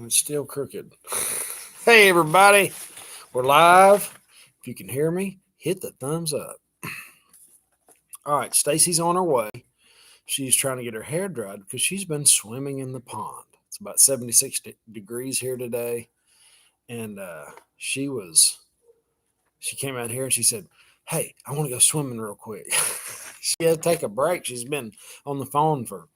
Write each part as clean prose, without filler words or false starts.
It's still crooked. Hey, everybody. We're live. If you can hear me, hit the thumbs up. All right, Stacey's on her way. She's trying to get her hair dried because she's been swimming in the pond. It's about 76 degrees here today. And she came out here and she said, "Hey, I want to go swimming real quick." She had to take a break. She's been on the phone for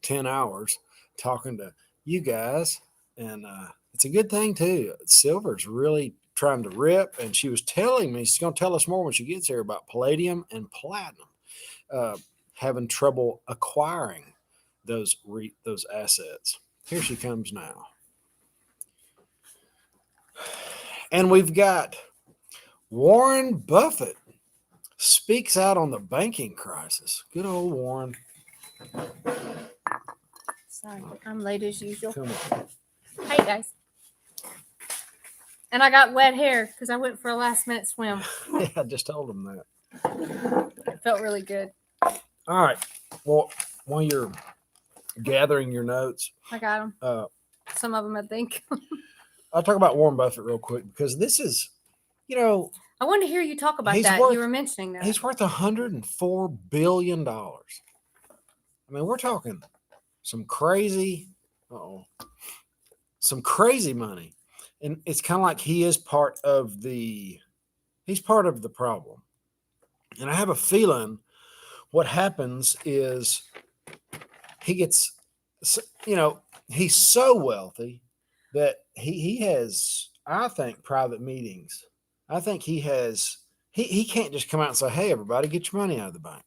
10 hours talking to you guys. And it's a good thing, too. Silver's really trying to rip. And she was telling me, she's going to tell us more when she gets here about palladium and platinum. Having trouble acquiring those assets. Here she comes now. And we've got Warren Buffett speaks out on the banking crisis. Good old Warren. Sorry, I'm late as usual. Come on. Hey, guys. And I got wet hair because I went for a last-minute swim. Yeah, I just told him that. It felt really good. All right. Well, while you're gathering your notes, I got them. Some of them, I think. I'll talk about Warren Buffett real quick because this is, I wanted to hear you talk about that. You were mentioning that. He's worth $104 billion. I mean, we're talking some crazy money. And it's kind of like he's part of the problem. And I have a feeling what happens is he gets, he's so wealthy that he has, I think, private meetings. I think he can't just come out and say, "Hey, everybody, get your money out of the bank,"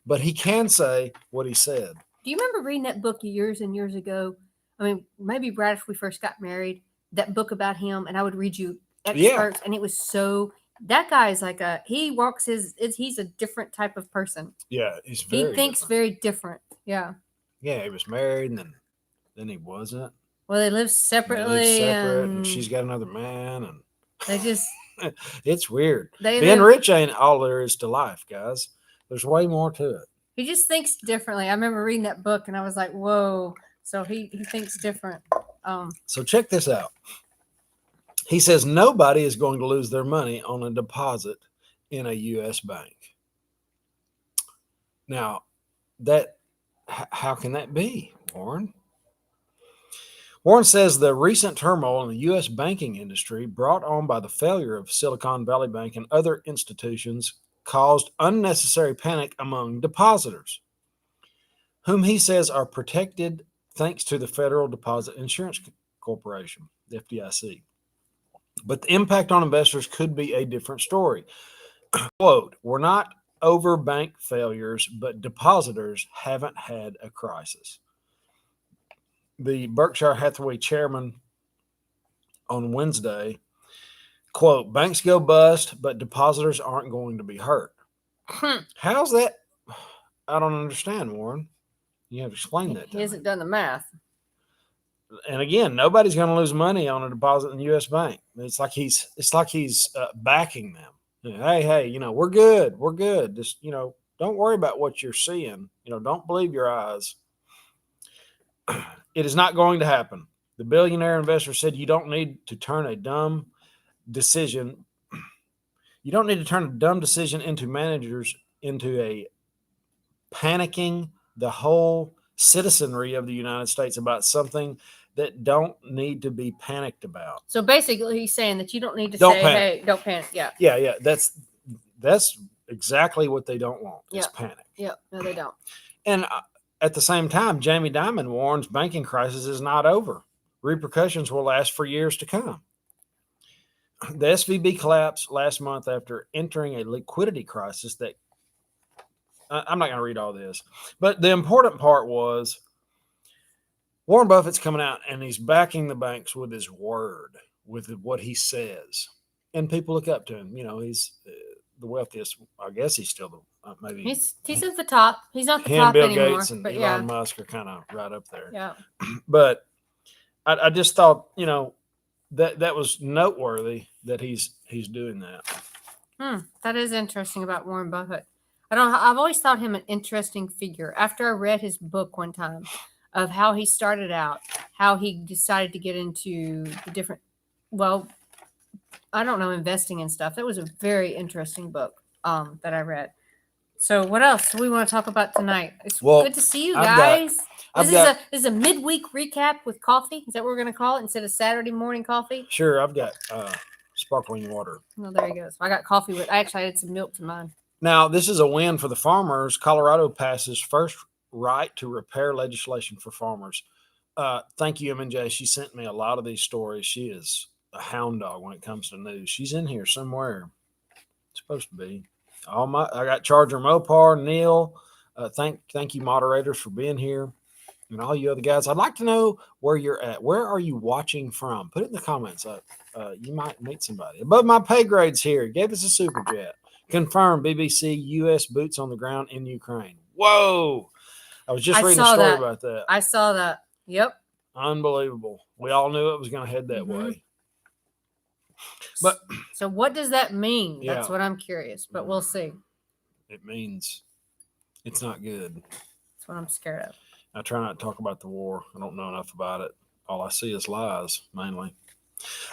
but he can say what he said. Do you remember reading that book years and years ago? I mean, maybe right after we first got married, that book about him, and I would read you excerpts, and it was so, that guy is like he's a different type of person. Yeah, he thinks very different. Yeah. Yeah, he was married, and then he wasn't. Well, they live separately. And she's got another man, and they just it's weird. Being rich ain't all there is to life, guys. There's way more to it. He just thinks differently. I remember reading that book, and I was like, whoa. So he thinks different. So check this out. He says nobody is going to lose their money on a deposit in a U.S. bank. Now, how can that be, Warren? Warren says the recent turmoil in the U.S. banking industry brought on by the failure of Silicon Valley Bank and other institutions caused unnecessary panic among depositors, whom he says are protected thanks to the Federal Deposit Insurance Corporation, the FDIC. But the impact on investors could be a different story. Quote, "We're not over bank failures, but depositors haven't had a crisis." The Berkshire Hathaway chairman on Wednesday, quote, "Banks go bust, but depositors aren't going to be hurt." How's that? I don't understand, Warren. You have to explain that to me. He hasn't done the math. And again, nobody's going to lose money on a deposit in the U.S. bank. It's like he's backing them. Hey, we're good. We're good. Just, don't worry about what you're seeing. Don't believe your eyes. It is not going to happen. The billionaire investor said you don't need to turn a dumb decision. You don't need to turn a dumb decision into managers into a panicking the whole citizenry of the United States about something that don't need to be panicked about. So basically he's saying that you don't need to say, panic. Hey, don't panic. Yeah. Yeah. That's exactly what they don't want is panic. Yeah. No, they don't. And at the same time, Jamie Dimon warns banking crisis is not over. Repercussions will last for years to come. The SVB collapsed last month after entering a liquidity crisis that I'm not going to read all this, but the important part was Warren Buffett's coming out and he's backing the banks with his word, with what he says. And people look up to him. He's the wealthiest. I guess he's still maybe. He's at the top. He's not the top Bill anymore. Gates and but Elon Musk are kind of right up there. Yeah. But I just thought, that was noteworthy that he's doing that. That is interesting about Warren Buffett. I've always thought him an interesting figure. After I read his book one time, of how he started out, how he decided to get into the different, well, I don't know, investing and stuff. That was a very interesting book that I read. So what else do we want to talk about tonight? It's good to see you guys. This is a midweek recap with coffee. Is that what we're going to call it instead of Saturday morning coffee? Sure, I've got sparkling water. Oh, there you go. So I got coffee with. I actually added some milk to mine. Now, this is a win for the farmers. Colorado passes first right to repair legislation for farmers. Thank you, M&J. She sent me a lot of these stories. She is a hound dog when it comes to news. She's in here somewhere. It's supposed to be. I got Charger Mopar, Neil. Thank you, moderators, for being here, and all you other guys. I'd like to know where you're at. Where are you watching from? Put it in the comments. You might meet somebody. Above my pay grades here. Gave us a super jet. Confirmed BBC U.S. boots on the ground in Ukraine. Whoa! I was just reading a story about that. I saw that. Yep. Unbelievable. We all knew it was going to head that way. But so what does that mean? That's what I'm curious, but we'll see. It means it's not good. That's what I'm scared of. I try not to talk about the war. I don't know enough about it. All I see is lies, mainly.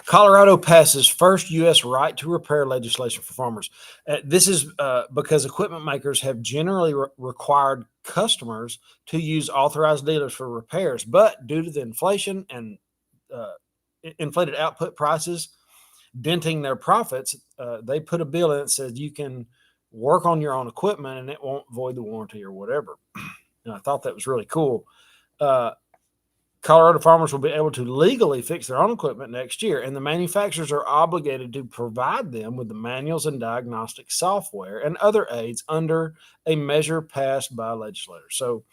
Colorado passes first U.S. right to repair legislation for farmers. This is because equipment makers have generally required customers to use authorized dealers for repairs. But due to the inflation and inflated output prices, denting their profits, they put a bill in that says you can work on your own equipment and it won't void the warranty or whatever. And I thought that was really cool. Colorado farmers will be able to legally fix their own equipment next year, and the manufacturers are obligated to provide them with the manuals and diagnostic software and other aids under a measure passed by legislators. So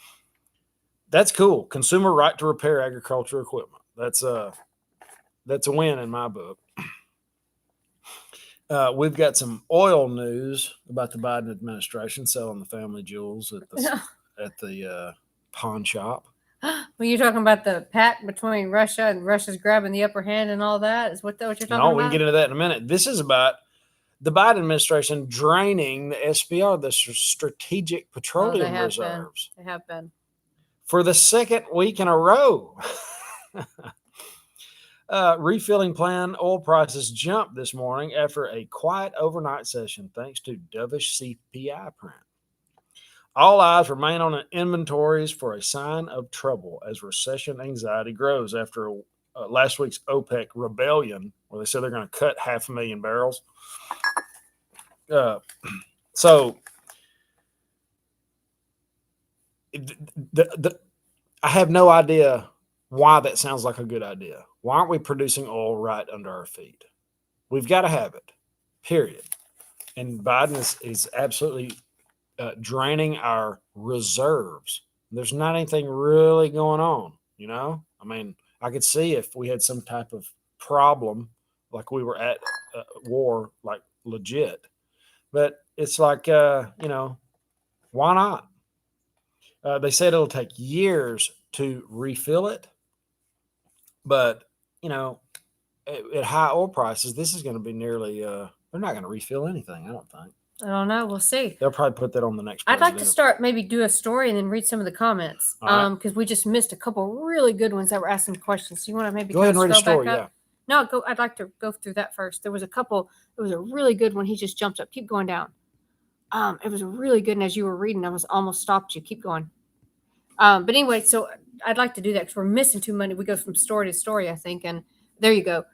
that's cool. Consumer right to repair agricultural equipment. That's a win in my book. We've got some oil news about the Biden administration selling the family jewels at the pawn shop. Well, you're talking about the pact between Russia and Russia's grabbing the upper hand and all that? Is what you're talking about? No, we can get into that in a minute. This is about the Biden administration draining the SPR, the Strategic Petroleum Reserves. They have been. For the second week in a row. Refilling plan oil prices jumped this morning after a quiet overnight session thanks to dovish CPI print. All eyes remain on inventories for a sign of trouble as recession anxiety grows after last week's OPEC rebellion, where they said they're going to cut 500,000 barrels. So I have no idea why that sounds like a good idea. Why aren't we producing oil right under our feet? We've got to have it, period. And Biden is absolutely draining our reserves. There's not anything really going on, you know? I mean, I could see if we had some type of problem, like we were at war, like legit. But it's like, why not? They said it'll take years to refill it. But, at high oil prices, this is going to be nearly, they're not going to refill anything, I don't think. I don't know. We'll see. They'll probably put that on the next I'd like to maybe do a story and then read some of the comments. Because we just missed a couple really good ones that were asking questions. So you want to maybe go ahead and read a story, yeah. No, I'd like to go through that first. There was a really good one. He just jumped up. Keep going down. It was a really good, and as you were reading, I was almost stopped you. Keep going. But anyway, so I'd like to do that because we're missing too many. We go from story to story, I think. And there you go.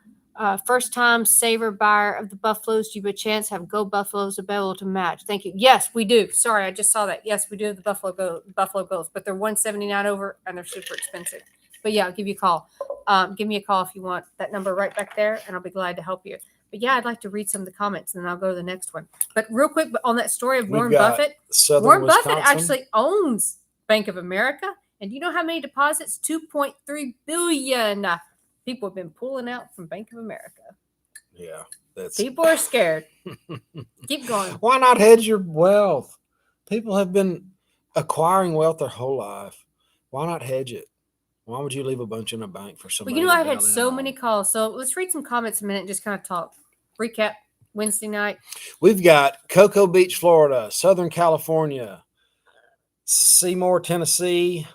First time saver buyer of the Buffaloes. Do you by chance have Go Buffaloes available to match? Thank you. Yes, we do. Sorry, I just saw that. Yes, we do have the Buffalo Bills, but they're $179 over and they're super expensive. But yeah, I'll give you a call. Give me a call if you want that number right back there, and I'll be glad to help you. But yeah, I'd like to read some of the comments, and then I'll go to the next one. But real quick, on that story of Warren Buffett, Buffett actually owns Bank of America, and do you know how many deposits? 2.3 billion. People have been pulling out from Bank of America. Yeah. People are scared. Keep going. Why not hedge your wealth? People have been acquiring wealth their whole life. Why not hedge it? Why would you leave a bunch in a bank for somebody? Well, I've had so many calls. So let's read some comments a minute and just kind of talk. Recap Wednesday night. We've got Cocoa Beach, Florida, Southern California, Seymour, Tennessee,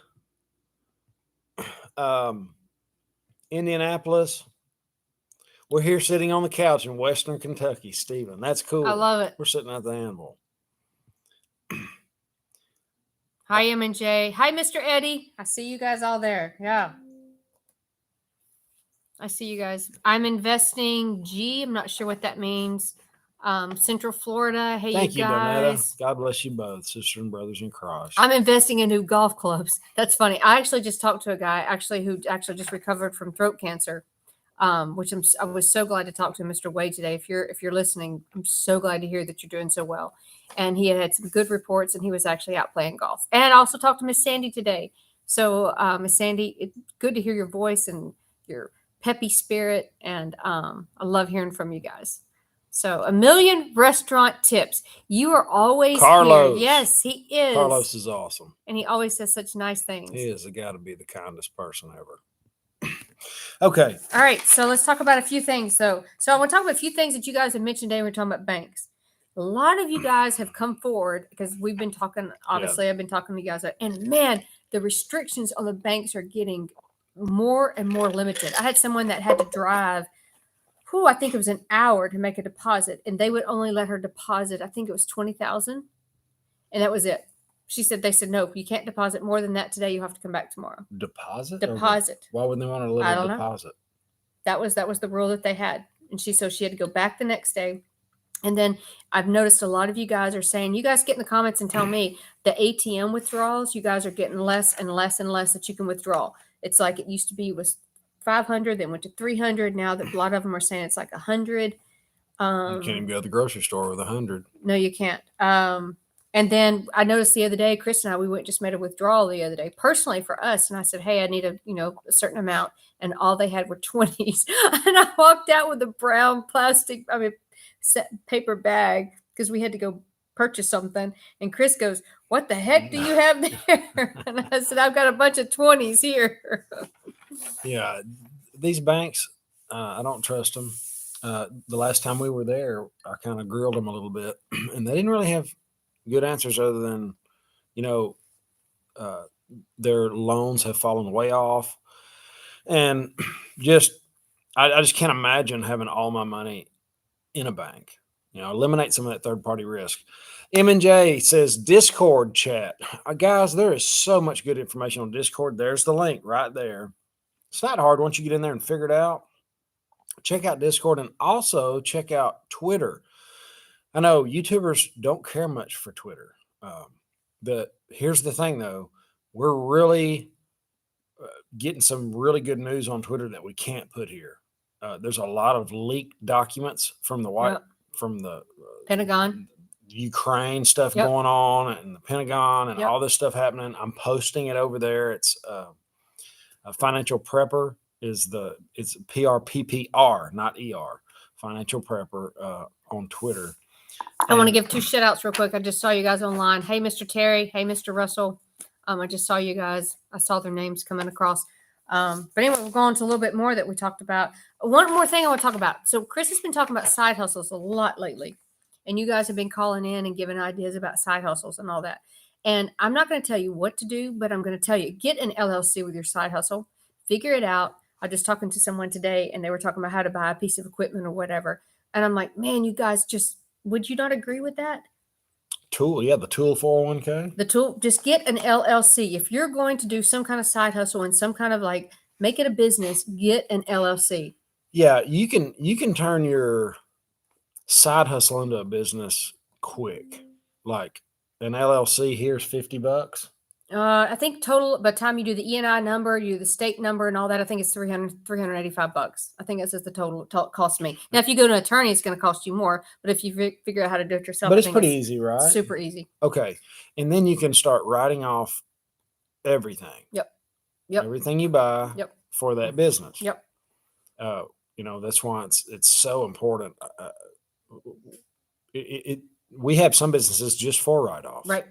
Indianapolis. We're here sitting on the couch in Western Kentucky, Stephen. That's cool. I love it. We're sitting at the Anvil. Hi, M&J. Hi, Mr. Eddie. I see you guys all there. Yeah. I see you guys. I'm investing G. I'm not sure what that means. Central Florida. Hey, Thank you, guys. Donetta. God bless you both, sisters and brothers in Christ. I'm investing in new golf clubs. That's funny. I actually just talked to a guy who just recovered from throat cancer, which I was so glad to talk to Mr. Wade today. If you're listening, I'm so glad to hear that you're doing so well. And he had some good reports, and he was actually out playing golf. And I also talked to Miss Sandy today. So, Miss Sandy, it's good to hear your voice and your peppy spirit, and I love hearing from you guys. So, a million restaurant tips. You are always Carlos. here. Yes, he is. Carlos is awesome. And he always says such nice things. He is. Got to be the kindest person ever. Okay. All right. So let's talk about a few things. So I want to talk about a few things that you guys have mentioned today. We're talking about banks. A lot of you guys have come forward because we've been talking. Obviously, yeah. I've been talking to you guys, and man, the restrictions on the banks are getting more and more limited. I had someone that had to drive, I think it was an hour to make a deposit, and they would only let her deposit. I think it was $20,000, and that was it. They said, no, you can't deposit more than that today. You have to come back tomorrow. Deposit? Why would they want to let her deposit? That was the rule that they had. And she had to go back the next day. And then I've noticed a lot of you guys are saying, you guys get in the comments and tell me the ATM withdrawals, you guys are getting less and less and less that you can withdraw. It's like it used to be was 500, then went to 300. Now that a lot of them are saying it's like 100. You can't even go to the grocery store with 100. No, you can't. And then I noticed the other day, Chris and I, we just made a withdrawal the other day, personally for us. And I said, hey, I need a certain amount. And all they had were 20s. And I walked out with a brown paper bag because we had to go purchase something. And Chris goes, what the heck do you have there? And I said, I've got a bunch of 20s here. Yeah. These banks, I don't trust them. The last time we were there, I kind of grilled them a little bit. And they didn't really have good answers other than, their loans have fallen way off. And I just can't imagine having all my money in a bank. Eliminate some of that third-party risk. M&J says Discord chat. Guys, there is so much good information on Discord. There's the link right there. It's not hard once you get in there and figure it out. Check out Discord and also check out Twitter. I know YouTubers don't care much for Twitter. Here's the thing, though. We're really getting some really good news on Twitter that we can't put here. There's a lot of leaked documents from the Pentagon, Ukraine stuff going on, and the Pentagon, and all this stuff happening. I'm posting it over there. It's a Financial Prepper it's PRPPR, not ER. Financial Prepper on Twitter. I want to give 2 shout outs real quick. I just saw you guys online. Hey, Mr. Terry. Hey, Mr. Russell. I just saw you guys. I saw their names coming across. But anyway, we'll go on to a little bit more that we talked about. One more thing I want to talk about. So Chris has been talking about side hustles a lot lately. And you guys have been calling in and giving ideas about side hustles and all that. And I'm not going to tell you what to do, but I'm going to tell you, get an LLC with your side hustle. Figure it out. I was just talking to someone today, and they were talking about how to buy a piece of equipment or whatever. And I'm like, man, you guys would you not agree with that? Tool, the Tool 401k. The Tool, just get an LLC. If you're going to do some kind of side hustle and some kind of make it a business, get an LLC. Yeah, you can turn your side hustle into a business quick. Like an LLC, here's $50. I think total, by the time you do the E&I number, you do the state number and all that, I think it's $385. I think that's just the total cost me. Now, if you go to an attorney, it's going to cost you more. But if you figure out how to do it yourself, but it's pretty easy, right? Super easy. Okay. And then you can start writing off everything. Yep. Everything you buy for that business. Yep. That's why it's so important. We have some businesses just for write-offs. Right.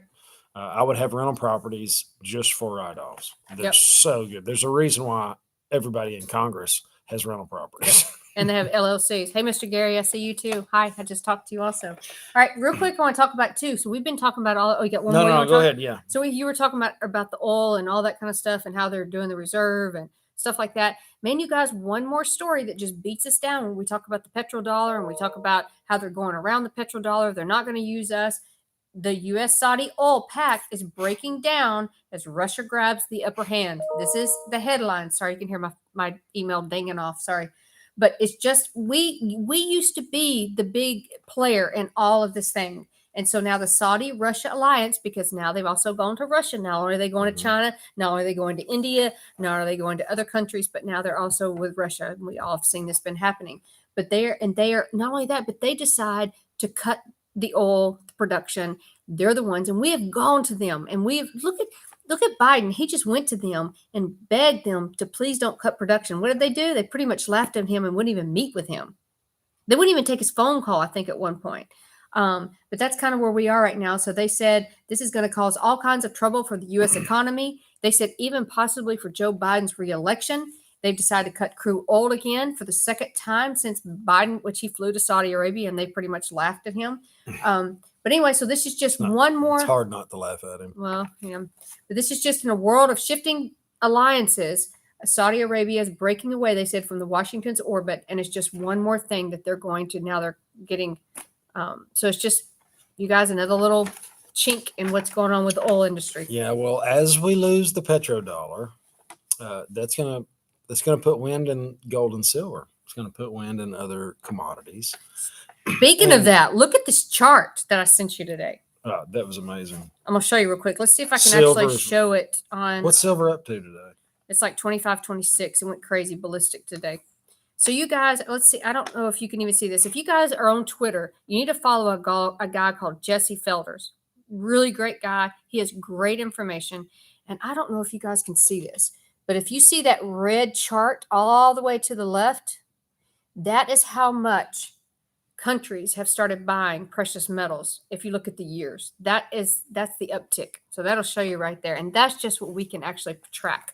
I would have rental properties just for write-offs. They're so good. There's a reason why everybody in Congress has rental properties. And they have LLCs. Hey, Mr. Gary, I see you too. Hi, I just talked to you also. All right, real quick, I want to talk about too. So we've been talking about all. Oh, you got one more? No, go ahead. Yeah. So you were talking about the oil and all that kind of stuff and how they're doing the reserve and stuff like that. Man, you guys, one more story that just beats us down when we talk about the petrodollar and we talk about how they're going around the petrodollar. They're not going to use us. The U.S. Saudi oil pact is breaking down as Russia grabs the upper hand. This is the headline. Sorry, you can hear my email dinging off. Sorry. But it's just we used to be the big player in all of this thing. And so now the Saudi-Russia alliance, because now they've also gone to Russia. Not only are they going to China, not only are they going to India, not are they going to other countries, but now they're also with Russia. And we all have seen this been happening. But they are not only that, but they decide to cut the oil production. They're the ones, and we have gone to them, and we have look at Biden. He just went to them and begged them to please don't cut production. What did they do? They pretty much laughed at him and wouldn't even meet with him. They wouldn't even take his phone call, I think, at one point. But that's kind of where we are right now. So they said this is going to cause all kinds of trouble for the U.S. economy. They said even possibly for Joe Biden's reelection. They've decided to cut crude oil again for the second time since Biden, which he flew to Saudi Arabia, and they pretty much laughed at him. But anyway, so this is just one more. It's hard not to laugh at him. Well, yeah. But this is just in a world of shifting alliances. Saudi Arabia is breaking away, they said, from the Washington's orbit, and it's just one more thing that they're going to now they're getting. So it's just, you guys, another little chink in what's going on with the oil industry. Yeah, well, as we lose the petrodollar, that's gonna put wind in gold and silver. It's gonna put wind in other commodities. Speaking of that, look at this chart that I sent you today. Oh, that was amazing. I'm gonna show you real quick. Let's see if I can Silver's, actually show it on. What's silver up to today? It's like 25.26. It went crazy ballistic today. So you guys, let's see. I don't know if you can even see this. If you guys are on Twitter, you need to follow a guy called Jesse Felders. Really great guy. He has great information. And I don't know if you guys can see this, but if you see that red chart all the way to the left, that is how much countries have started buying precious metals. If you look at the years, that's the uptick. So that'll show you right there. And that's just what we can actually track.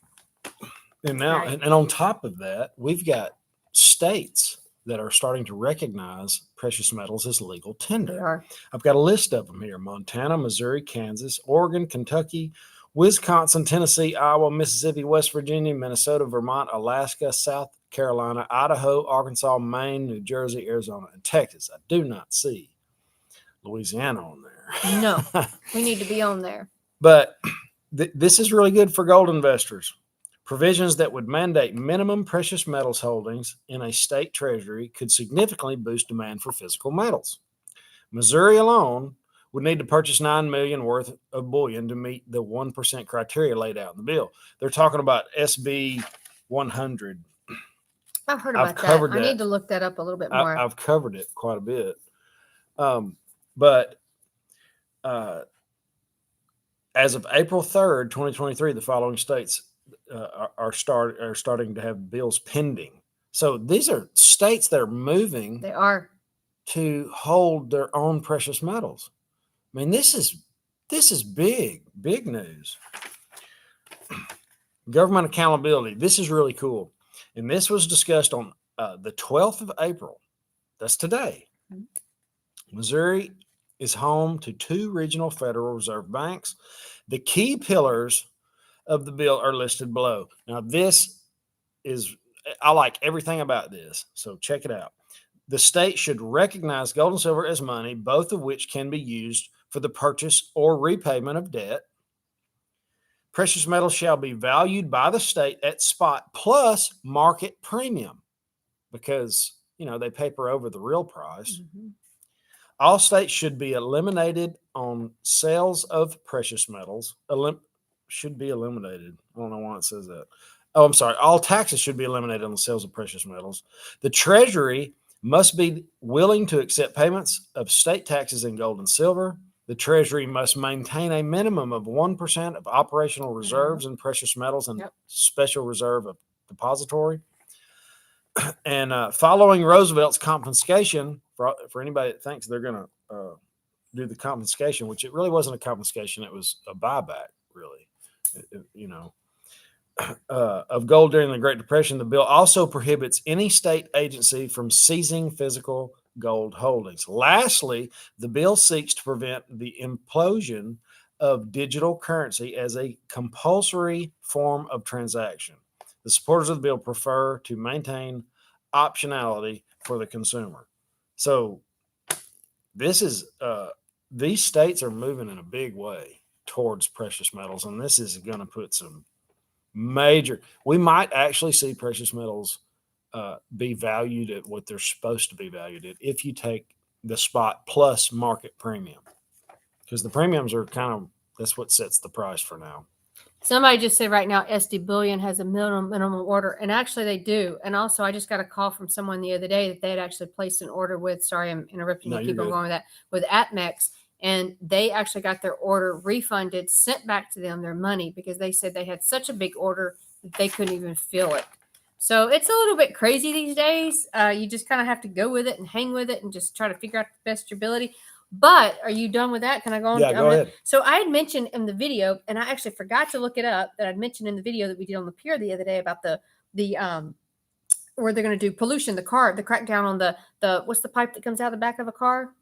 And now, right. and on top of that, we've got states that are starting to recognize precious metals as legal tender. They are. I've got a list of them here: Montana, Missouri, Kansas, Oregon, Kentucky, Wisconsin, Tennessee, Iowa, Mississippi, West Virginia, Minnesota, Vermont, Alaska, South Carolina, Idaho, Arkansas, Maine, New Jersey, Arizona, and Texas. I do not see Louisiana on there. No, we need to be on there. But this is really good for gold investors. Provisions that would mandate minimum precious metals holdings in a state treasury could significantly boost demand for physical metals. Missouri alone would need to purchase $9 million worth of bullion to meet the 1% criteria laid out in the bill. They're talking about SB 100. I've heard about that. I need to look that up a little bit more. I've covered it quite a bit. But as of April 3rd, 2023, the following states are starting to have bills pending. So these are states that are moving. They are to hold their own precious metals. I mean, this is big news. Government accountability. This is really cool. And this was discussed on the 12th of April. That's today. Mm-hmm. Missouri is home to 2 regional Federal Reserve banks. The key pillars of the bill are listed below. Now, I like everything about this, so check it out. The state should recognize gold and silver as money, both of which can be used for the purchase or repayment of debt. Precious metals shall be valued by the state at spot plus market premium because, they paper over the real price. Mm-hmm. All states should be eliminated on sales of precious metals. Should be eliminated. I don't know why it says that. Oh, I'm sorry. All taxes should be eliminated on the sales of precious metals. The Treasury must be willing to accept payments of state taxes in gold and silver. The Treasury must maintain a minimum of 1% of operational reserves in precious metals and special reserve of depository. And following Roosevelt's confiscation, for anybody that thinks they're going to do the confiscation, which it really wasn't a confiscation, it was a buyback, really. of gold during the Great Depression, the bill also prohibits any state agency from seizing physical gold holdings. Lastly, the bill seeks to prevent the implosion of digital currency as a compulsory form of transaction. The supporters of the bill prefer to maintain optionality for the consumer. So this is these states are moving in a big way towards precious metals, and this is going to put some major. We might actually see precious metals be valued at what they're supposed to be valued at if you take the spot plus market premium, because the premiums are kind of that's what sets the price for now. Somebody just said right now SD Bullion has a minimum order, and actually they do. And also, I just got a call from someone the other day that they had actually placed an order with. Sorry, I'm interrupting No, you. you're Keep on good. going with that with Atmex, and they actually got their order refunded, sent back to them their money because they said they had such a big order that they couldn't even fill it. So it's a little bit crazy these days. You just kind of have to go with it and hang with it and just try to figure out the best your ability. But are you done with that? Can I go on? Yeah, go ahead. So I had mentioned in the video, and I actually forgot to look it up, that I'd mentioned in the video that we did on the pier the other day about the where they're going to do pollution, the crackdown on the what's the pipe that comes out of the back of a car?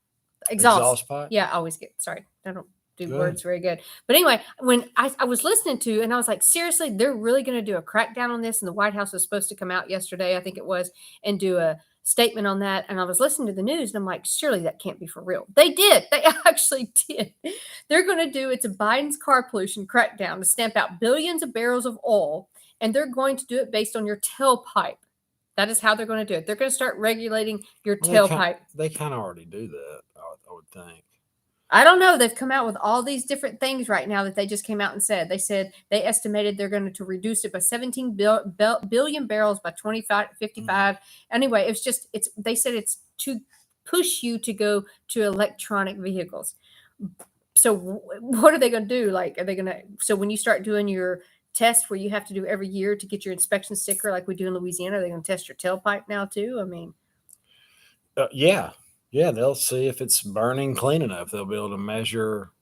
Exhaust pipe. Yeah, I always get sorry. I don't do words very good. But anyway, when I was listening to, and I was like, seriously, they're really going to do a crackdown on this? And the White House was supposed to come out yesterday, I think it was, and do a statement on that. And I was listening to the news, and I'm like, surely that can't be for real. They did. They actually did. They're going to do, it's a Biden's car pollution crackdown to stamp out billions of barrels of oil, and they're going to do it based on your tailpipe. That is how they're going to do it. They're going to start regulating your tailpipe. They kind of already do that, I would think. I don't know. They've come out with all these different things right now that they just came out and said. They said they estimated they're going to reduce it by 17 billion barrels by 2055. Anyway, they said it's to push you to go to electronic vehicles. So what are they going to do? Like, are they going to, so when you start doing your test where you have to do every year to get your inspection sticker like we do in Louisiana, are they going to test your tailpipe now too? I mean, yeah, they'll see if it's burning clean enough. They'll be able to measure,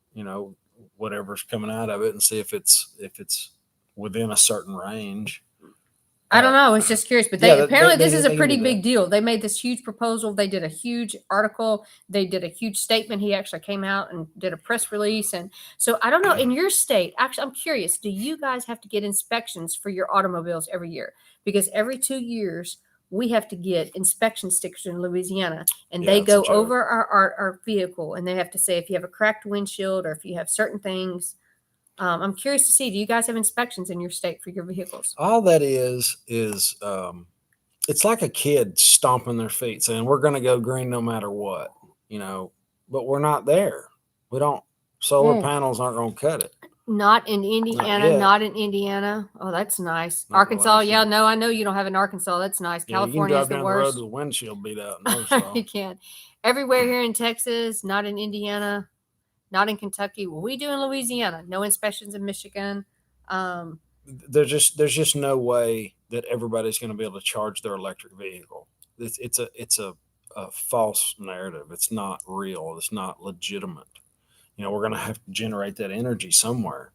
whatever's coming out of it and see if it's within a certain range. I don't know. I was just curious, but apparently this is a pretty big deal. They made this huge proposal. They did a huge article. They did a huge statement. He actually came out and did a press release. And so I don't know, in your state, actually, I'm curious, do you guys have to get inspections for your automobiles every year? Because every 2 years, we have to get inspection stickers in Louisiana, and they go over our vehicle, and they have to say if you have a cracked windshield or if you have certain things. I'm curious to see, do you guys have inspections in your state for your vehicles? All that is it's like a kid stomping their feet saying, we're going to go green no matter what, but we're not there. We don't, solar panels aren't going to cut it. Not in Indiana. Not in Indiana. Oh, that's nice. Not Arkansas. Yeah, no, I know you don't have in Arkansas. That's nice. California is the worst. The road with the windshield beat out. No, you can't. Everywhere here in Texas, not in Indiana, not in Kentucky. Well, we do in Louisiana. No inspections in Michigan. There's just no way that everybody's going to be able to charge their electric vehicle. It's a false narrative. It's not real. It's not legitimate. We're going to have to generate that energy somewhere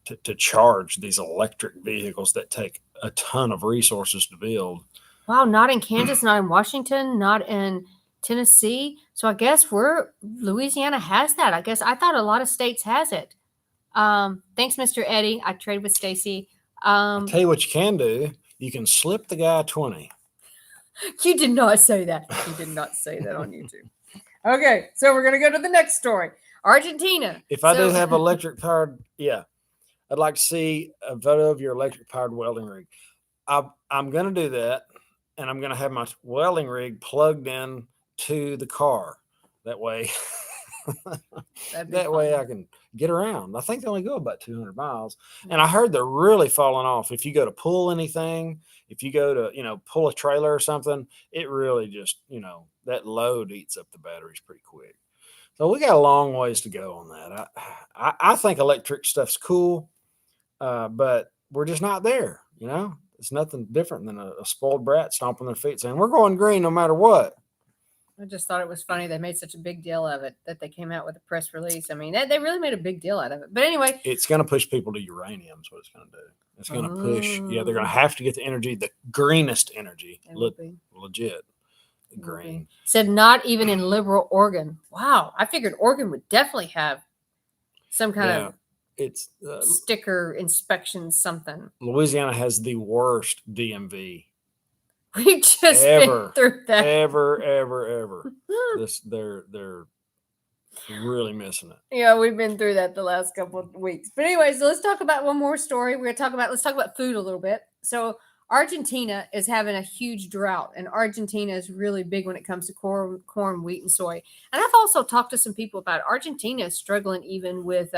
to charge these electric vehicles that take a ton of resources to build. Wow, not in Kansas, not in Washington, not in Tennessee. So I guess Louisiana has that. I guess I thought a lot of states has it. Thanks, Mr. Eddie. I trade with Stacey. I'll tell you what you can do. You can slip the guy 20. You did not say that. You did not say that on YouTube. Okay, so we're going to go to the next story. Argentina. If I do have electric powered, I'd like to see a photo of your electric powered welding rig. I'm going to do that, and I'm going to have my welding rig plugged in to the car. That way, way I can get around. I think they only go about 200 miles. And I heard they're really falling off. If you go to pull anything, if you go to, pull a trailer or something, it really just, that load eats up the batteries pretty quick. So we got a long ways to go on that. I think electric stuff's cool, but we're just not there. It's nothing different than a spoiled brat stomping their feet saying, we're going green no matter what. I just thought it was funny they made such a big deal of it that they came out with a press release. I mean, they really made a big deal out of it. But anyway, it's going to push people to uranium. Is what it's going to do. It's going to push. Yeah, they're going to have to get the energy, the greenest energy, legit green. Said not even in liberal Oregon. Wow, I figured Oregon would definitely have some kind of it's sticker inspection something. Louisiana has the worst DMV. We just been through that. Ever. They're really missing it. Yeah, we've been through that the last couple of weeks. But anyways, let's talk about one more story. Let's talk about food a little bit. So Argentina is having a huge drought, and Argentina is really big when it comes to corn, wheat, and soy. And I've also talked to some people about it. Argentina is struggling even with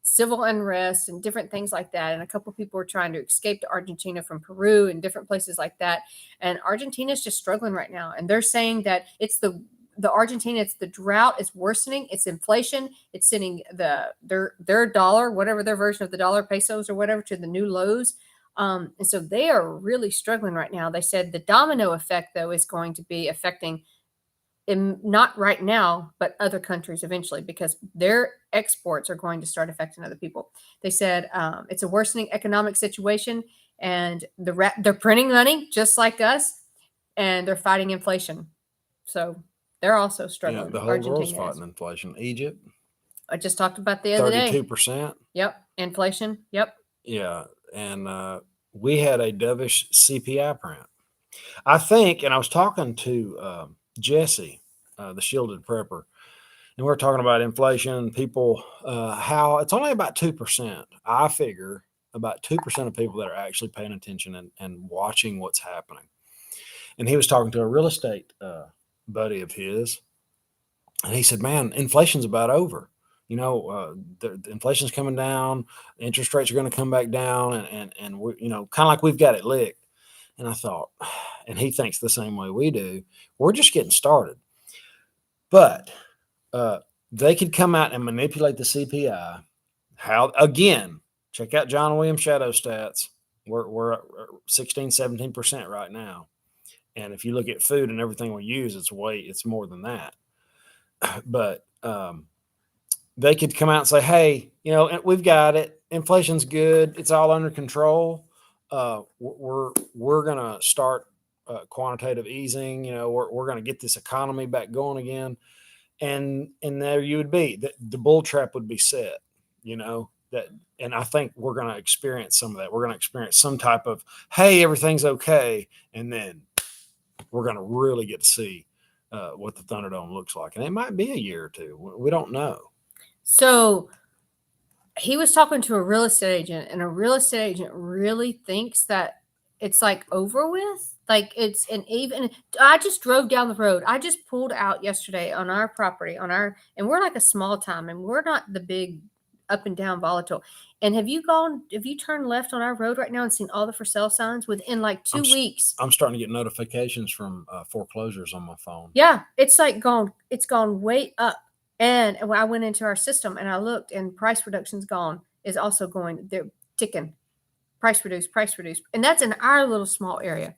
civil unrest and different things like that. And a couple of people are trying to escape to Argentina from Peru and different places like that. And Argentina is just struggling right now. And they're saying that it's the Argentina, it's the drought, it's worsening, it's inflation, it's sending their dollar, whatever their version of the dollar, pesos or whatever, to the new lows. And so they are really struggling right now. They said the domino effect, though, is going to be affecting not right now, but other countries eventually, because their exports are going to start affecting other people. They said it's a worsening economic situation, and they're printing money just like us, and they're fighting inflation. So they're also struggling. Yeah, the whole world's fighting inflation. Egypt, I just talked about the other day. 32%. Yep, inflation. Yep. Yeah, and we had a dovish CPI print. I think, and I was talking to Jesse, the shielded prepper, and we we're talking about inflation, people, how it's only about 2%. I figure about 2% of people that are actually paying attention and watching what's happening. And he was talking to a real estate buddy of his, and he said, man, inflation's about over. You know, the inflation's coming down, interest rates are going to come back down, and we, you know, kind of like we've got it licked. And I thought, and he thinks the same way we do, we're just getting started. But they could come out and manipulate the CPI. How, again, check out John Williams Shadow Stats. We're 16, 17% right now. And if you look at food and everything we use, it's more than that. But they could come out and say, hey, you know, we've got it. Inflation's good. It's all under control. We're going to start quantitative easing. You know, we're going to get this economy back going again. And there you would be. The bull trap would be set, you know, and I think we're going to experience some of that. We're going to experience some type of, hey, everything's okay. And then we're going to really get to see what the Thunderdome looks like. And it might be a year or two. We don't know. So he was talking to a real estate agent, and a real estate agent really thinks that it's like over with. Like it's I just drove down the road. I just pulled out yesterday on our property, and we're like a small town, and we're not the big up and down volatile. And have you turned left on our road right now and seen all the for sale signs within like 2 weeks? I'm starting to get notifications from foreclosures on my phone. Yeah, it's gone way up. And I went into our system and I looked, and price reduction's is also going, they're ticking. Price reduce. And that's in our little small area.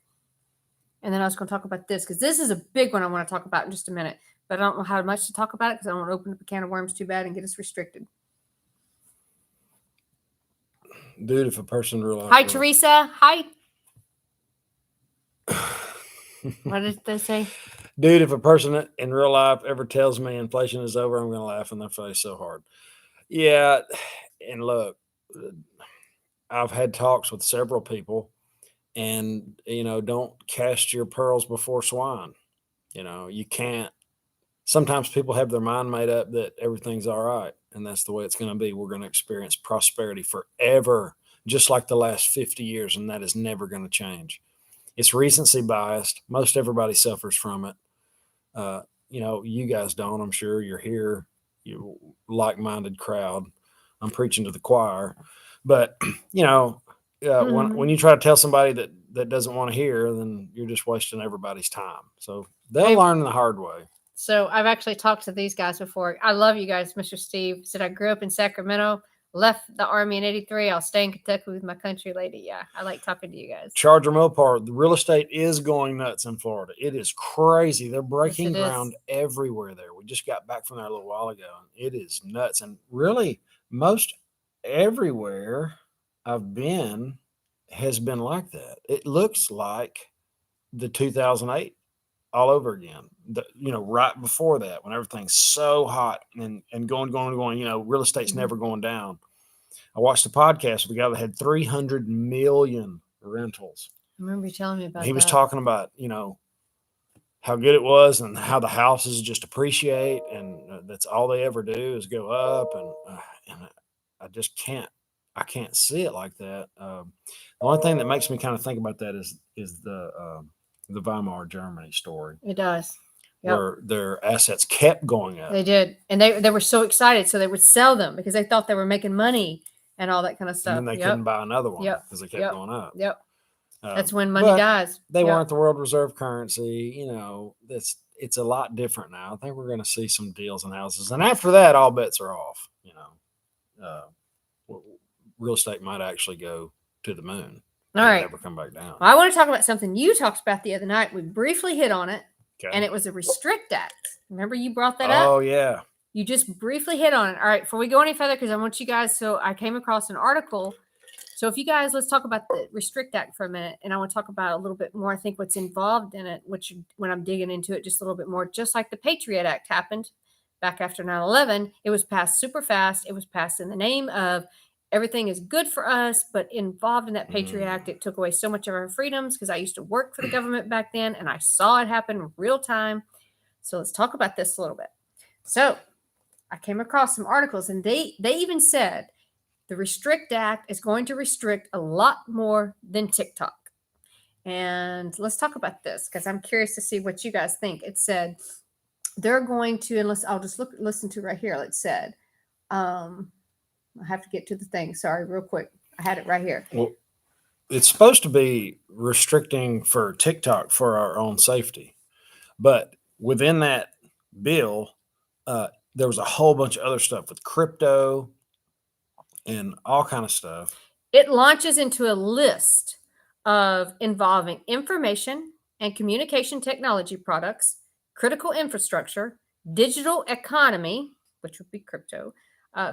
And then I was going to talk about this, because this is a big one I want to talk about in just a minute. But I don't know how much to talk about it, because I don't want to open up a can of worms too bad and get us restricted. Dude, if a person realized. Hi, Teresa. Hi. What did they say? Dude, if a person in real life ever tells me inflation is over, I'm going to laugh in their face so hard. Yeah. And look, I've had talks with several people, and, you know, don't cast your pearls before swine. You know, you can't. Sometimes people have their mind made up that everything's all right, and that's the way it's going to be. We're going to experience prosperity forever, just like the last 50 years, and that is never going to change. It's recency biased. Most everybody suffers from it. You know, you guys don't. I'm sure you're here, you like-minded crowd. I'm preaching to the choir, but you know, when you try to tell somebody that doesn't want to hear, then you're just wasting everybody's time. So they'll learn the hard way. So I've actually talked to these guys before. I love you guys. Mr. Steve said, I grew up in Sacramento, Left the Army in 83. I'll stay in Kentucky with my country lady. Yeah, I like talking to you guys. Charger Mopar, the real estate is going nuts in Florida. It is crazy. They're breaking ground everywhere there. We just got back from there a little while ago. And it is nuts. And really, most everywhere I've been has been like that. It looks like the 2008 all over again. Right before that, when everything's so hot and going, real estate's never going down. I watched a podcast with a guy that had 300 million rentals. I remember you telling me about that. He was talking about, how good it was and how the houses just appreciate. And that's all they ever do is go up. And I just I can't see it like that. The only thing that makes me kind of think about that is the Weimar Germany story. It does. Yep. Where their assets kept going up. They did. And they were so excited. So they would sell them because they thought they were making money and all that kind of stuff. And then they couldn't buy another one because they kept going up. Yep. That's when money dies. They weren't the world reserve currency. It's a lot different now. I think we're going to see some deals in houses. And after that, all bets are off. Real estate might actually go to the moon. All right. Never come back down. I want to talk about something you talked about the other night. We briefly hit on it. Okay. And it was a Restrict Act. Remember you brought that up? Oh, yeah. You just briefly hit on it. All right. Before we go any further, because I want you guys, so I came across an article. So if you guys, let's talk about the Restrict Act for a minute. And I want to talk about a little bit more, I think, what's involved in it, which when I'm digging into it just a little bit more, just like the Patriot Act happened back after 9/11, it was passed super fast. It was passed in the name of everything is good for us, but involved in that Patriot Act, it took away so much of our freedoms because I used to work for the government back then and I saw it happen real time. So let's talk about this a little bit. So I came across some articles and they even said the Restrict Act is going to restrict a lot more than TikTok. And let's talk about this because I'm curious to see what you guys think. It said they're going to, and I'll just listen to right here. It said, I have to get to the thing. Sorry, real quick. I had it right here. Well, it's supposed to be restricting for TikTok for our own safety. But within that bill, there was a whole bunch of other stuff with crypto and all kind of stuff. It launches into a list of involving information and communication technology products, critical infrastructure, digital economy, which would be crypto,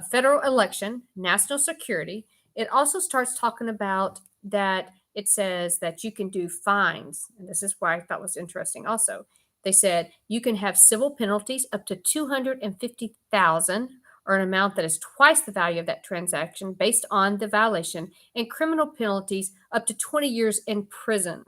federal election, national security. It also starts talking about that it says that you can do fines. And this is why I thought was interesting also. They said you can have civil penalties up to $250,000 or an amount that is twice the value of that transaction based on the violation, and criminal penalties up to 20 years in prison.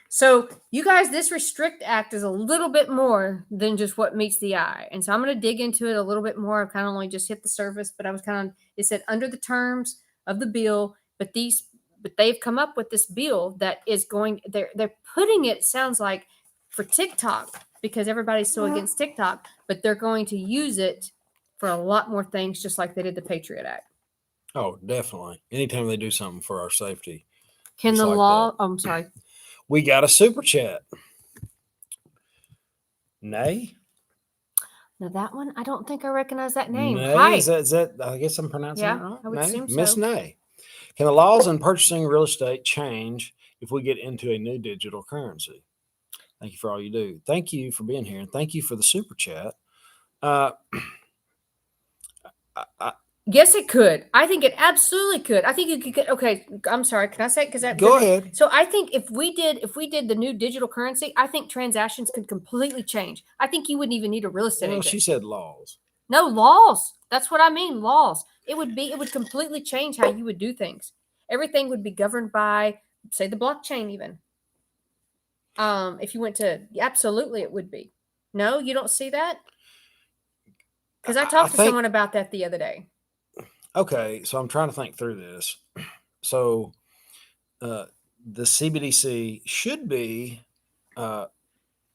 So you guys, this Restrict Act is a little bit more than just what meets the eye. And so I'm going to dig into it a little bit more. I've kind of only just hit the surface, but it said under the terms of the bill, but they've come up with this bill that is going, they're putting it, sounds like, for TikTok because everybody's so against TikTok, but they're going to use it for a lot more things, just like they did the Patriot Act. Oh, definitely. Anytime they do something for our safety. Can the law, I'm sorry. We got a super chat. Nay? Now that one, I don't think I recognize that name. Nay, Hi. is that I guess I'm pronouncing it right? I would assume so. Miss Nay. Can the laws in purchasing real estate change if we get into a new digital currency? Thank you for all you do. Thank you for being here. And thank you for the super chat. Yes, it could. I think it absolutely could. I think you could. Okay, I'm sorry. Can I say it? Because go ahead. So I think if we did the new digital currency, I think transactions could completely change. I think you wouldn't even need a real estate agent. She said laws. No, laws. That's what I mean. Laws. It would completely change how you would do things. Everything would be governed by, say, the blockchain. Even if you went to, absolutely, it would be. No, you don't see that. Because I talked to someone about that the other day. Okay, so I'm trying to think through this. So the CBDC should be a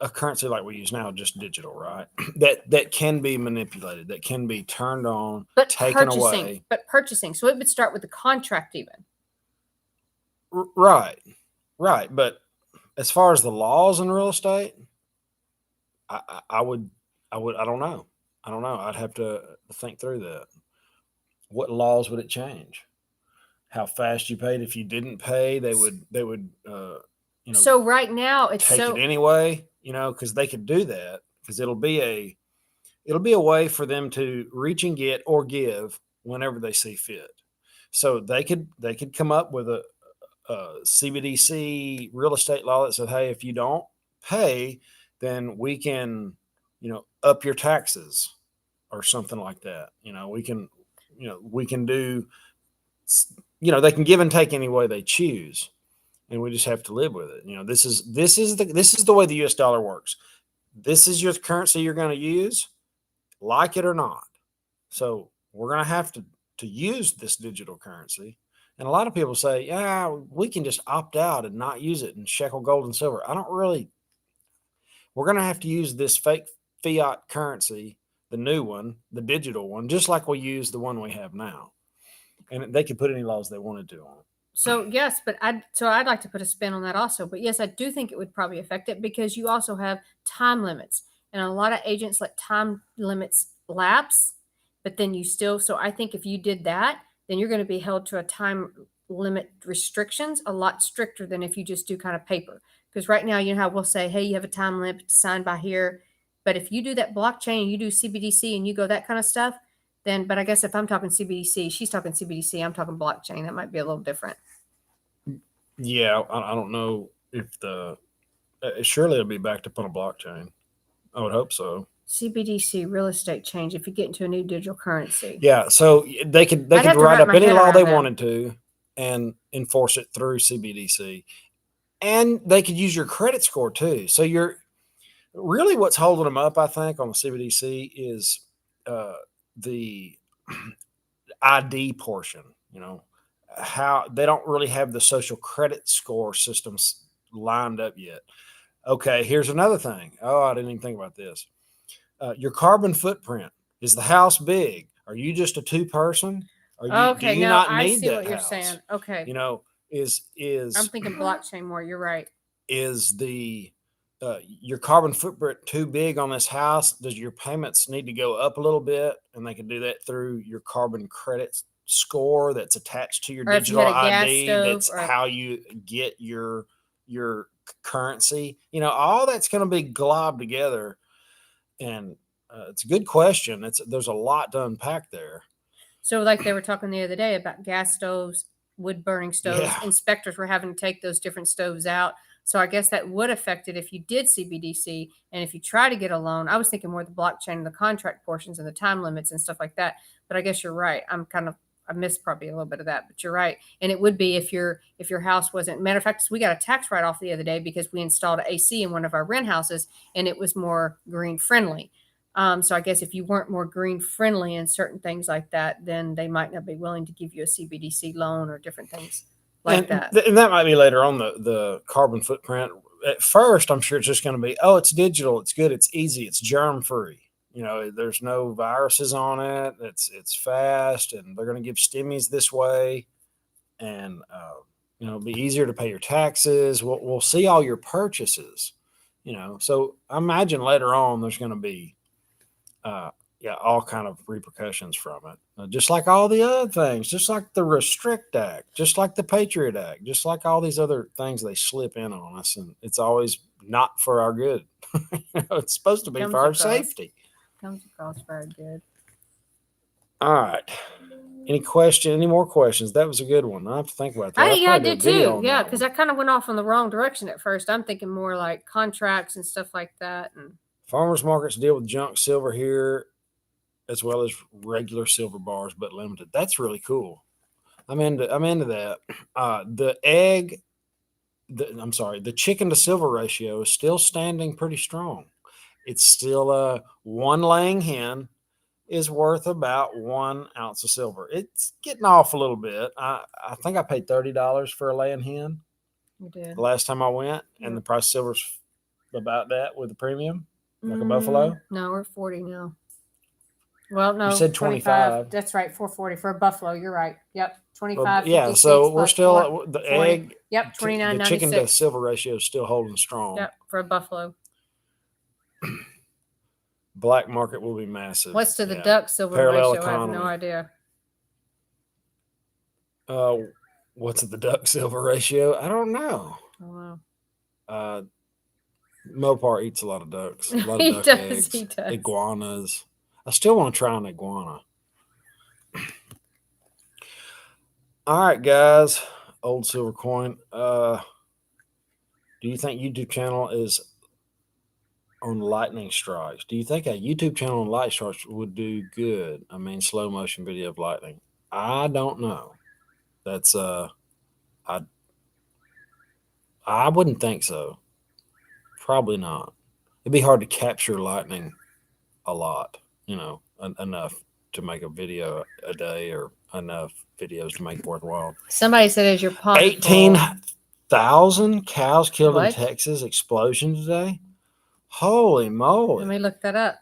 currency like we use now, just digital, right? That can be manipulated, that can be turned on, but taken away. But purchasing. So it would start with the contract even. Right. But as far as the laws in real estate, I don't know. I'd have to think through that. what laws would it change? How fast you paid? If you didn't pay, they would So right now it's take so it anyway, because they could do that, because it'll be a way for them to reach and get or give whenever they see fit. So they could come up with a CBDC real estate law that said, hey, if you don't pay, then we can, up your taxes or something like that. We can do, they can give and take any way they choose, and we just have to live with it. This is the way the U.S. dollar works. This is your currency you're going to use, like it or not. So we're going to have to use this digital currency. And a lot of people say, yeah, we can just opt out and not use it and shekel gold and silver. We're going to have to use this fake fiat currency, the new one, the digital one, just like we use the one we have now. And they could put any laws they wanted to on it. So yes, but I'd like to put a spin on that also. But yes, I do think it would probably affect it, because you also have time limits, and a lot of agents let time limits lapse, but then you still. So I think if you did that, then you're going to be held to a time limit restrictions a lot stricter than if you just do kind of paper. Because right now, you know how we'll say, hey, you have a time limit to sign by here, but if you do that blockchain, you do CBDC, and you go that kind of stuff, then. But I guess if I'm talking CBDC, she's talking CBDC, I'm talking blockchain. That might be a little different. Yeah, I don't know if surely it'll be backed up on a blockchain. I would hope so. CBDC real estate change if you get into a new digital currency. Yeah, so they could write up any law they wanted to and enforce it through CBDC, and they could use your credit score too. So you're really, what's holding them up, I think, on the CBDC is the ID portion. How they don't really have the social credit score systems lined up yet. Okay, here's another thing. Oh, I didn't even think about this. Your carbon footprint. Is the house big? Are you just a two-person? Do you not need see that what you're house? saying. Okay. Is I'm thinking blockchain more. You're right. Is your carbon footprint too big on this house? Does your payments need to go up a little bit? And they can do that through your carbon credit score that's attached to your digital ID. That's how you get your currency. All that's going to be globbed together. And it's a good question. There's a lot to unpack there. So like they were talking the other day about gas stoves, wood burning stoves. Yeah. Inspectors were having to take those different stoves out. So I guess that would affect it if you did CBDC, and if you try to get a loan. I was thinking more the blockchain and the contract portions and the time limits and stuff like that. But I guess you're right. I missed probably a little bit of that, but you're right. And it would be if your house wasn't. Matter of fact, we got a tax write-off the other day because we installed an AC in one of our rent houses, and it was more green friendly. So I guess if you weren't more green friendly and certain things like that, then they might not be willing to give you a CBDC loan or different things like that. And that might be later on the carbon footprint. At first, I'm sure it's just going to be, oh, it's digital, it's good, it's easy, it's germ free. There's no viruses on it. It's fast, and they're going to give stimmies this way, and it'll be easier to pay your taxes. We'll see all your purchases. So I imagine later on there's going to be all kind of repercussions from it, just like all the other things, just like the Restrict Act, just like the Patriot Act, just like all these other things they slip in on us, and it's always not for our good. It's supposed to be for our safety. Comes across very good. All right. Any more questions? That was a good one. I have to think about that. I did too. Yeah, because I kind of went off in the wrong direction at first. I'm thinking more like contracts and stuff like that. And farmers markets deal with junk silver here, as well as regular silver bars, but limited. That's really cool. I'm into that. The chicken to silver ratio is still standing pretty strong. It's still one laying hen is worth about 1 ounce of silver. It's getting off a little bit. I think I paid $30 for a laying hen. You did. The last time I went, and the price of silver's about that with the premium, like a buffalo. No, we're 40 now. Well, no, you said 25. That's right, 440 for a buffalo. You're right. Yep, 25. Yeah, so we're still the 40, egg. Yep, 29.96. The chicken to silver ratio is still holding strong. Yep, for a buffalo. Black market will be massive. What's to the duck silver ratio? Economy. I have no idea. What's the duck silver ratio? I don't know. Oh, wow. Mopar eats a lot of ducks, a lot of He duck does, eggs, he does. iguanas. I still want to try an iguana. All right, guys. Old silver coin. Do you think YouTube channel is on lightning strikes? Do you think a YouTube channel on lightning strikes would do good? I mean, slow motion video of lightning. I don't know. That's I wouldn't think so. Probably not. It'd be hard to capture lightning a lot, enough to make a video a day or enough videos to make it worthwhile. Somebody said, "Is your pond full?" 18,000 cows killed in What? Texas explosion today. Holy moly! Let me look that up.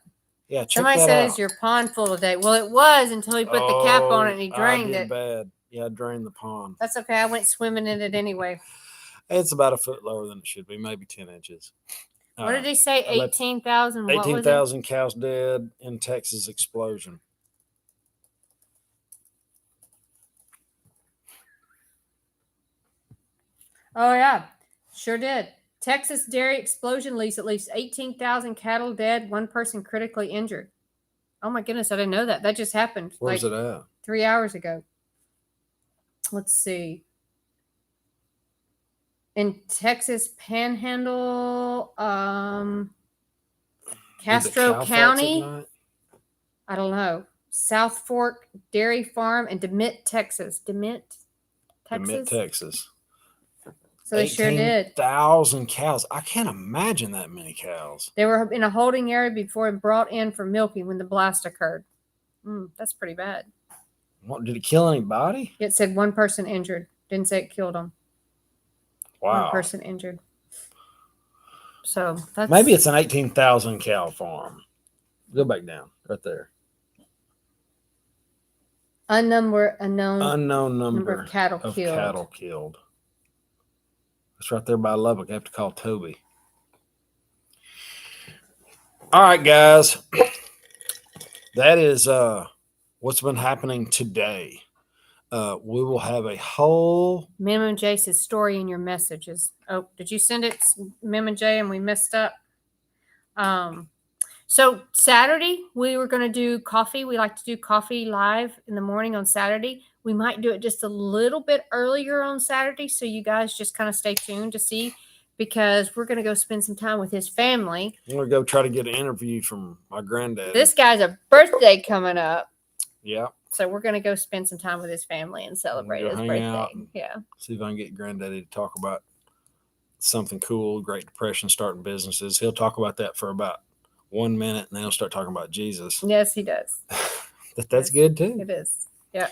Yeah, check Somebody that said, out. "Is your pond full today?" Well, it was until he put the cap on it and he drained I did it. bad. Yeah, I drained the pond. That's okay. I went swimming in it anyway. It's about a foot lower than it should be, maybe 10 inches. What did he say? 18,000. What was it? 18,000 cows dead in Texas explosion. Oh yeah, sure did. Texas dairy explosion leaves at least 18,000 cattle dead, one person critically injured. Oh my goodness, I didn't know that. That just happened. Where's it at? 3 hours ago. Let's see. In Texas Panhandle, Castro County. I don't know. South Fork Dairy Farm in DeMint, Texas. DeMint, Texas. So they sure did. 18,000 cows. I can't imagine that many cows. They were in a holding area before and brought in for milking when the blast occurred. That's pretty bad. What, did it kill anybody? It said one person injured. Didn't say it killed them. Wow. One person injured. So that's maybe it's an 18,000 cow farm. Go back down right there. unknown number of cattle killed. It's right there by Lubbock. I have to call Toby. All right, guys. That is what's been happening today. We will have a whole Mem and J says story in your messages. Oh, did you send it, Mem and J, and we messed up? So Saturday we were going to do coffee. We like to do coffee live in the morning on Saturday. We might do it just a little bit earlier on Saturday, so you guys just kind of stay tuned to see, because we're going to go spend some time with his family. I'm going to go try to get an interview from my granddad. This guy's a birthday coming up. Yeah. So we're going to go spend some time with his family and celebrate his birthday. Yeah. See if I can get granddaddy to talk about something cool, Great Depression, starting businesses. He'll talk about that for about 1 minute, and then he'll start talking about Jesus. Yes, he does. That's good too. It is. Yeah.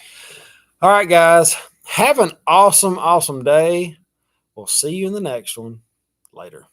All right, guys. Have an awesome, awesome day. We'll see you in the next one. Later.